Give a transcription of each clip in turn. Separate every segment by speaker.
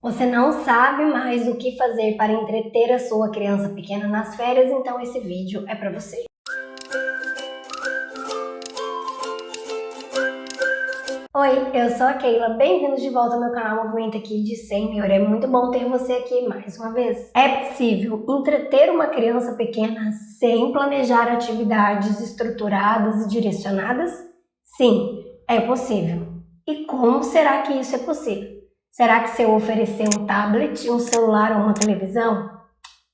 Speaker 1: Você não sabe mais o que fazer para entreter a sua criança pequena nas férias, então esse vídeo é para você. Oi, eu sou a Keila, bem-vindos de volta ao meu canal Movimenta Kids Sênior. É muito bom ter você aqui mais uma vez. É possível entreter uma criança pequena sem planejar atividades estruturadas e direcionadas? Sim, é possível. E como será que isso é possível? Será que se eu oferecer um tablet, um celular ou uma televisão?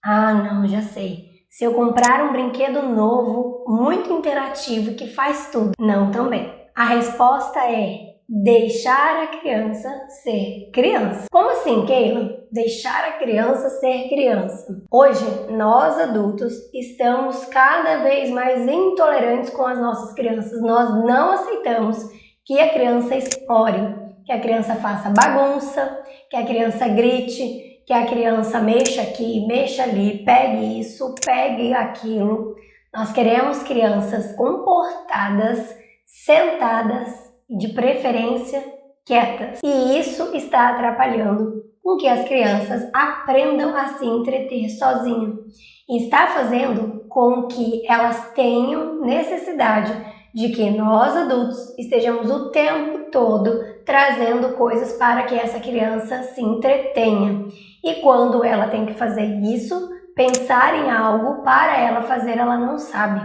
Speaker 1: Ah, não, já sei. Se eu comprar um brinquedo novo, muito interativo, que faz tudo? Não, também. A resposta é deixar a criança ser criança. Como assim, Keila? Deixar a criança ser criança. Hoje, nós adultos estamos cada vez mais intolerantes com as nossas crianças. Nós não aceitamos que a criança explore, que a criança faça bagunça, que a criança grite, que a criança mexa aqui, mexa ali, pegue isso, pegue aquilo. Nós queremos crianças comportadas, sentadas e de preferência quietas. E isso está atrapalhando com que as crianças aprendam a se entreter sozinhas. E está fazendo com que elas tenham necessidade de que nós adultos estejamos o tempo todo trazendo coisas para que essa criança se entretenha. E quando ela tem que fazer isso, pensar em algo para ela fazer, ela não sabe.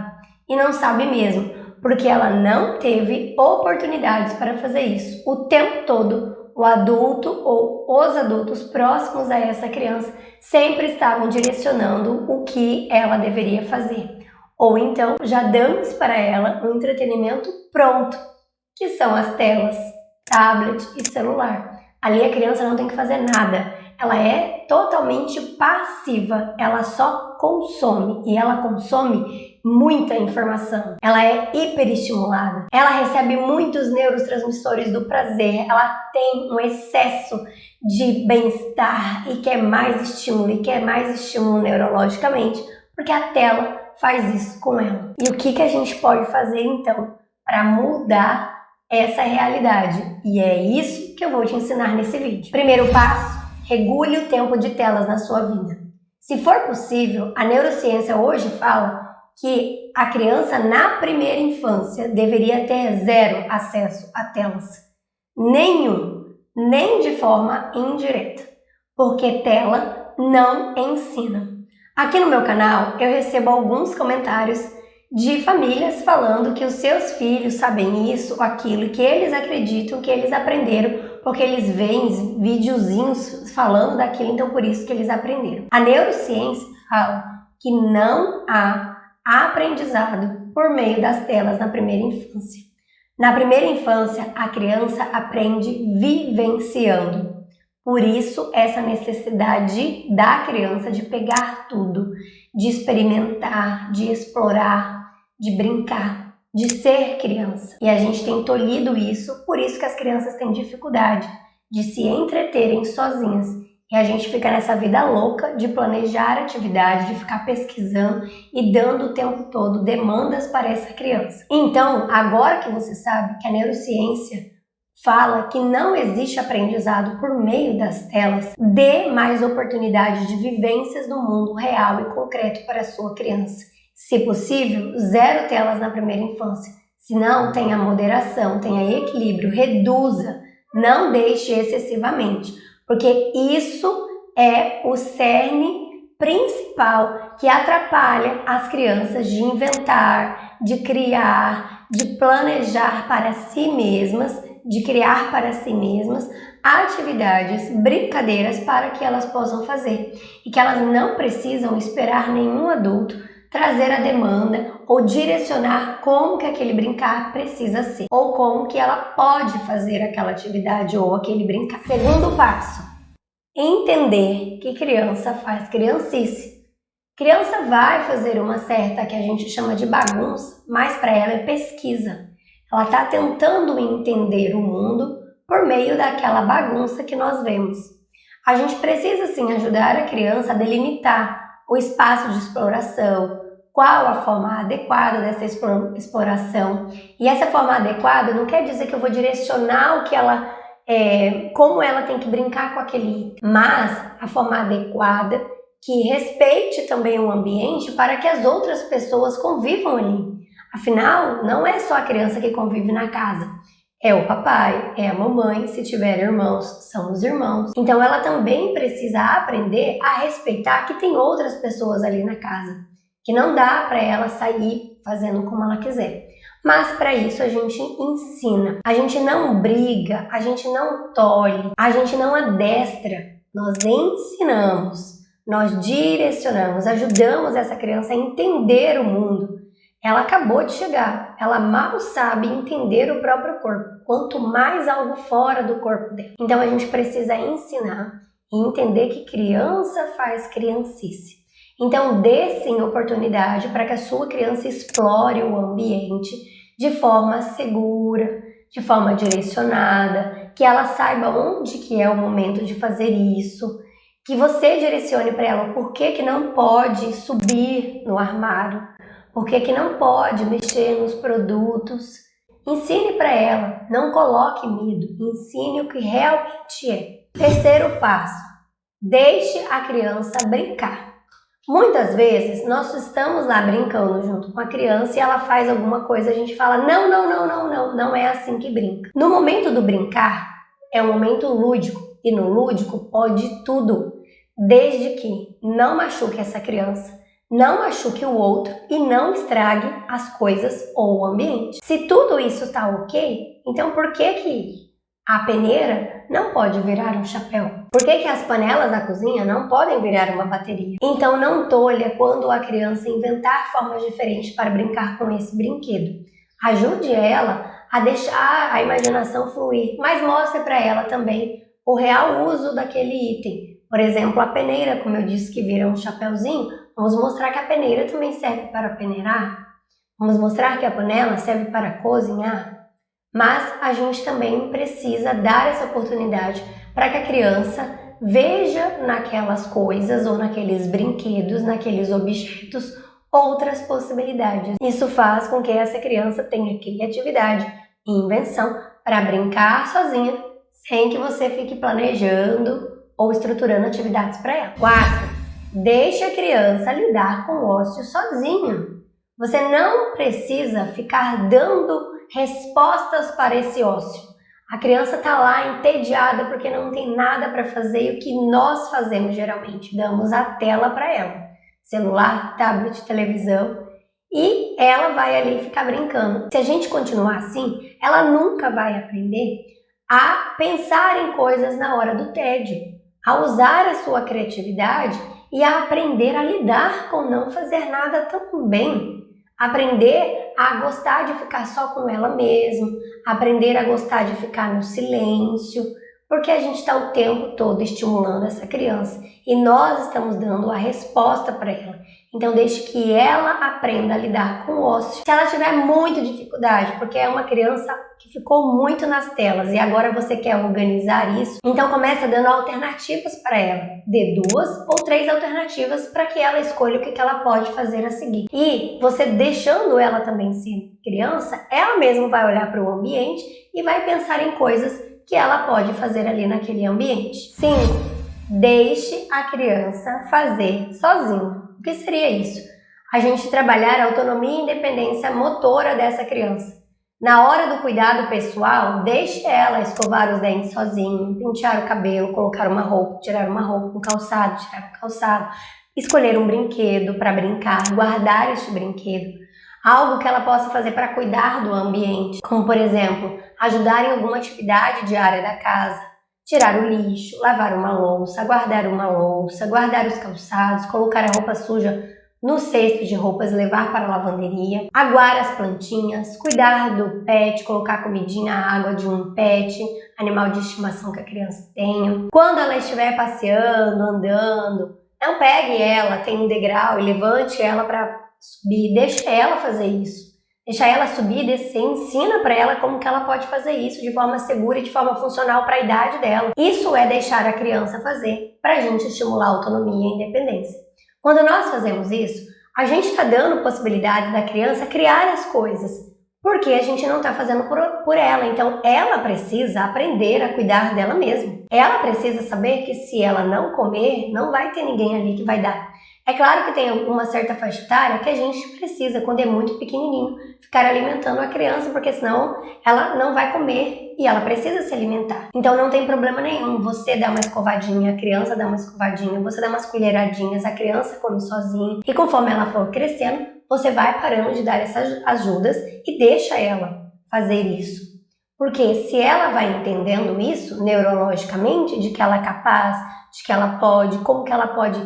Speaker 1: E não sabe mesmo, porque ela não teve oportunidades para fazer isso. O tempo todo, o adulto ou os adultos próximos a essa criança sempre estavam direcionando o que ela deveria fazer. Ou então, já damos para ela um entretenimento pronto, que são as telas, tablet e celular. Ali a criança não tem que fazer nada. Ela é totalmente passiva, ela só consome e ela consome muita informação. Ela é hiperestimulada, ela recebe muitos neurotransmissores do prazer, ela tem um excesso de bem-estar e quer mais estímulo neurologicamente, porque a tela faz isso com ela. E o que a gente pode fazer então para mudar essa realidade? E é isso que eu vou te ensinar nesse vídeo. Primeiro passo: regule o tempo de telas na sua vida. Se for possível, a neurociência hoje fala que a criança na primeira infância deveria ter zero acesso a telas. Nenhum, nem de forma indireta, porque tela não ensina. Aqui no meu canal eu recebo alguns comentários de famílias falando que os seus filhos sabem isso ou aquilo, que eles acreditam que eles aprenderam porque eles veem videozinhos falando daquilo, então por isso que eles aprenderam. A neurociência fala que não há aprendizado por meio das telas na primeira infância. Na primeira infância, a criança aprende vivenciando. Por isso, essa necessidade da criança de pegar tudo, de experimentar, de explorar, de brincar, de ser criança. E a gente tem tolhido isso, por isso que as crianças têm dificuldade de se entreterem sozinhas. E a gente fica nessa vida louca de planejar atividade, de ficar pesquisando e dando o tempo todo demandas para essa criança. Então, agora que você sabe que a neurociência fala que não existe aprendizado por meio das telas, dê mais oportunidade de vivências do mundo real e concreto para a sua criança. Se possível, zero telas na primeira infância. Se não, tenha moderação, tenha equilíbrio, reduza, não deixe excessivamente, porque isso é o cerne principal que atrapalha as crianças de inventar, de criar, de planejar para si mesmas, de criar para si mesmas atividades, brincadeiras para que elas possam fazer e que elas não precisam esperar nenhum adulto trazer a demanda ou direcionar como que aquele brincar precisa ser ou como que ela pode fazer aquela atividade ou aquele brincar. Segundo passo: entender que criança faz criancice. Criança vai fazer uma certa que a gente chama de bagunça, mas para ela é pesquisa. Ela está tentando entender o mundo por meio daquela bagunça que nós vemos. A gente precisa sim ajudar a criança a delimitar o espaço de exploração, qual a forma adequada dessa exploração. E essa forma adequada não quer dizer que eu vou direcionar o que ela como ela tem que brincar com aquele item, mas a forma adequada que respeite também o ambiente para que as outras pessoas convivam ali. Afinal, não é só a criança que convive na casa. É o papai, é a mamãe, se tiver irmãos, são os irmãos. Então ela também precisa aprender a respeitar que tem outras pessoas ali na casa, que não dá para ela sair fazendo como ela quiser. Mas para isso a gente ensina, a gente não briga, a gente não tolhe, a gente não adestra, nós ensinamos, nós direcionamos, ajudamos essa criança a entender o mundo. Ela acabou de chegar, ela mal sabe entender o próprio corpo, quanto mais algo fora do corpo dela. Então a gente precisa ensinar e entender que criança faz criancice. Então dê sim oportunidade para que a sua criança explore o ambiente de forma segura, de forma direcionada, que ela saiba onde que é o momento de fazer isso, que você direcione para ela por que não pode subir no armário, por que não pode mexer nos produtos. Ensine para ela, não coloque medo, ensine o que realmente é. Terceiro passo, deixe a criança brincar. Muitas vezes nós estamos lá brincando junto com a criança e ela faz alguma coisa, a gente fala não é assim que brinca. No momento do brincar, é um momento lúdico e no lúdico pode tudo, desde que não machuque essa criança, não machuque o outro e não estrague as coisas ou o ambiente. Se tudo isso está ok, então por que a peneira não pode virar um chapéu? Por que as panelas da cozinha não podem virar uma bateria? Então não tolha quando a criança inventar formas diferentes para brincar com esse brinquedo. Ajude ela a deixar a imaginação fluir, mas mostre para ela também o real uso daquele item. Por exemplo, a peneira, como eu disse, que vira um chapéuzinho, vamos mostrar que a peneira também serve para peneirar. Vamos mostrar que a panela serve para cozinhar. Mas a gente também precisa dar essa oportunidade para que a criança veja naquelas coisas ou naqueles brinquedos, naqueles objetos, outras possibilidades. Isso faz com que essa criança tenha criatividade e invenção para brincar sozinha, sem que você fique planejando ou estruturando atividades para ela. 4. Deixe a criança lidar com o ócio sozinha. Você não precisa ficar dando respostas para esse ócio. A criança está lá entediada porque não tem nada para fazer e o que nós fazemos geralmente? Damos a tela para ela. Celular, tablet, televisão e ela vai ali ficar brincando. Se a gente continuar assim, ela nunca vai aprender a pensar em coisas na hora do tédio, a usar a sua criatividade e a aprender a lidar com não fazer nada também. Aprender a gostar de ficar só com ela mesma, aprender a gostar de ficar no silêncio, porque a gente está o tempo todo estimulando essa criança e nós estamos dando a resposta para ela. Então deixe que ela aprenda a lidar com o ócio. Se ela tiver muita dificuldade, porque é uma criança que ficou muito nas telas e agora você quer organizar isso, então começa dando alternativas para ela. Dê 2 ou 3 alternativas para que ela escolha o que ela pode fazer a seguir. E você deixando ela também ser criança, ela mesma vai olhar para o ambiente e vai pensar em coisas que ela pode fazer ali naquele ambiente. 5. Deixe a criança fazer sozinha. O que seria isso? A gente trabalhar a autonomia e independência motora dessa criança. Na hora do cuidado pessoal, deixe ela escovar os dentes sozinha, pentear o cabelo, colocar uma roupa, tirar uma roupa, um calçado, tirar um calçado, escolher um brinquedo para brincar, guardar este brinquedo. Algo que ela possa fazer para cuidar do ambiente, como por exemplo, ajudar em alguma atividade diária da casa, tirar o lixo, lavar uma louça, guardar os calçados, colocar a roupa suja no cesto de roupas, levar para a lavanderia, aguar as plantinhas, cuidar do pet, colocar comidinha, água de um pet, animal de estimação que a criança tenha. Quando ela estiver passeando, andando, não pegue ela, tem um degrau e levante ela para subir, deixa ela fazer isso. Deixa ela subir e descer, ensina para ela como que ela pode fazer isso de forma segura e de forma funcional para a idade dela. Isso é deixar a criança fazer para a gente estimular a autonomia e a independência. Quando nós fazemos isso, a gente está dando possibilidade da criança criar as coisas Porque a gente não está fazendo por ela. Então, ela precisa aprender a cuidar dela mesma. Ela precisa saber que se ela não comer, não vai ter ninguém ali que vai dar. É claro que tem uma certa faixa etária que a gente precisa, quando é muito pequenininho, ficar alimentando a criança, porque senão ela não vai comer e ela precisa se alimentar. Então não tem problema nenhum você dar uma escovadinha, a criança dá uma escovadinha, você dá umas colheradinhas, a criança come sozinha. E conforme ela for crescendo, você vai parando de dar essas ajudas e deixa ela fazer isso. Porque se ela vai entendendo isso neurologicamente, de que ela é capaz, de que ela pode, como que ela pode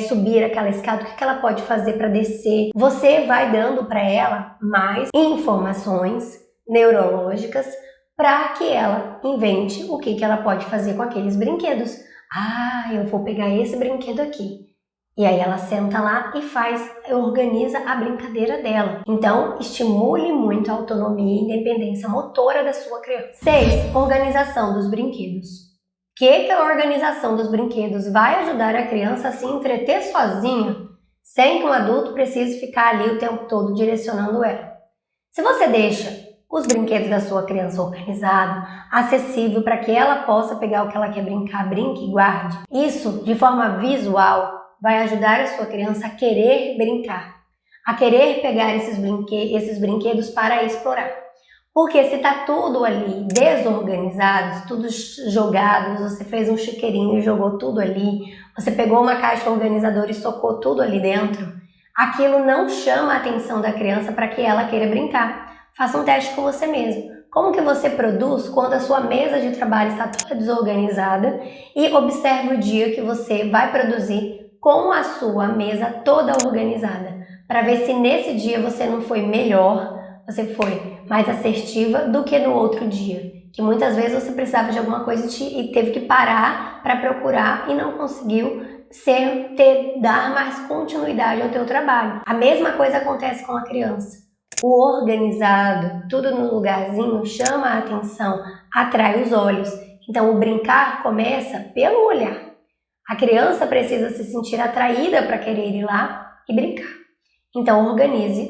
Speaker 1: subir aquela escada, o que ela pode fazer para descer, você vai dando para ela mais informações neurológicas para que ela invente o que ela pode fazer com aqueles brinquedos. Ah, eu vou pegar esse brinquedo aqui. E aí ela senta lá e organiza a brincadeira dela. Então, estimule muito a autonomia e independência motora da sua criança. 6. Organização dos brinquedos. O que a organização dos brinquedos vai ajudar a criança a se entreter sozinha, sem que um adulto precise ficar ali o tempo todo direcionando ela? Se você deixa os brinquedos da sua criança organizado, acessível para que ela possa pegar o que ela quer brincar, brinque e guarde, isso de forma visual vai ajudar a sua criança a querer brincar, a querer pegar esses brinquedos para explorar. Porque se está tudo ali desorganizado, tudo jogado, você fez um chiqueirinho e jogou tudo ali, você pegou uma caixa organizadora e socou tudo ali dentro, aquilo não chama a atenção da criança para que ela queira brincar. Faça um teste com você mesmo. Como que você produz quando a sua mesa de trabalho está toda desorganizada e observe o dia que você vai produzir com a sua mesa toda organizada, para ver se nesse dia você não foi melhor, você foi mais assertiva do que no outro dia, que muitas vezes você precisava de alguma coisa e teve que parar para procurar e não conseguiu dar mais continuidade ao teu trabalho. A mesma coisa acontece com a criança. O organizado, tudo no lugarzinho, chama a atenção, atrai os olhos. Então o brincar começa pelo olhar. A criança precisa se sentir atraída para querer ir lá e brincar. Então organize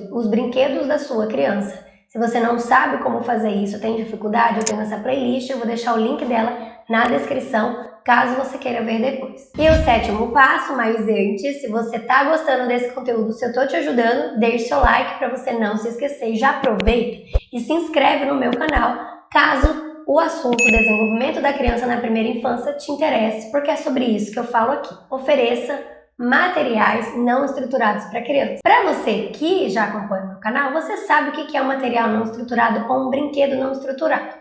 Speaker 1: os brinquedos da sua criança. Se você não sabe como fazer isso, tem dificuldade, eu tenho essa playlist, eu vou deixar o link dela na descrição, caso você queira ver depois. E o 7º passo, mas antes, se você tá gostando desse conteúdo, se eu tô te ajudando, deixe seu like para você não se esquecer. Já aproveita e se inscreve no meu canal, caso o assunto desenvolvimento da criança na primeira infância te interesse, porque é sobre isso que eu falo aqui. Ofereça materiais não estruturados para criança. Para você que já acompanha o meu canal, você sabe o que é um material não estruturado ou um brinquedo não estruturado.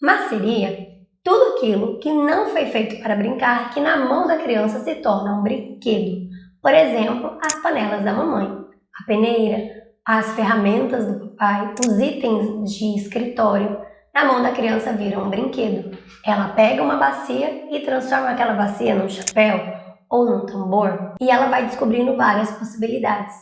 Speaker 1: Mas seria tudo aquilo que não foi feito para brincar, que na mão da criança se torna um brinquedo. Por exemplo, as panelas da mamãe, a peneira, as ferramentas do papai, os itens de escritório. Na mão da criança vira um brinquedo. Ela pega uma bacia e transforma aquela bacia num chapéu ou num tambor e ela vai descobrindo várias possibilidades.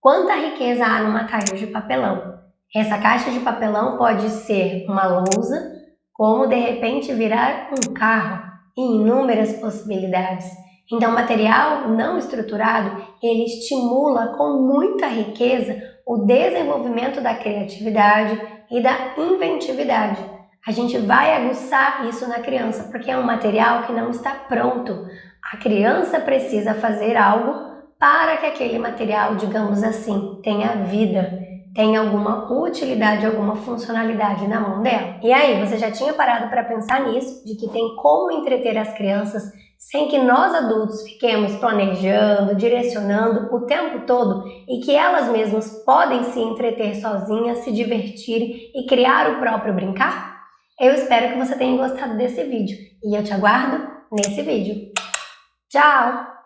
Speaker 1: Quanta riqueza há numa caixa de papelão? Essa caixa de papelão pode ser uma lousa, como de repente virar um carro e inúmeras possibilidades. Então, o material não estruturado, ele estimula com muita riqueza o desenvolvimento da criatividade e da inventividade. A gente vai aguçar isso na criança, porque é um material que não está pronto. A criança precisa fazer algo para que aquele material, digamos assim, tenha vida, tenha alguma utilidade, alguma funcionalidade na mão dela. E aí, você já tinha parado para pensar nisso, de que tem como entreter as crianças sem que nós adultos fiquemos planejando, direcionando o tempo todo e que elas mesmas podem se entreter sozinhas, se divertir e criar o próprio brincar? Eu espero que você tenha gostado desse vídeo e eu te aguardo nesse vídeo. Tchau!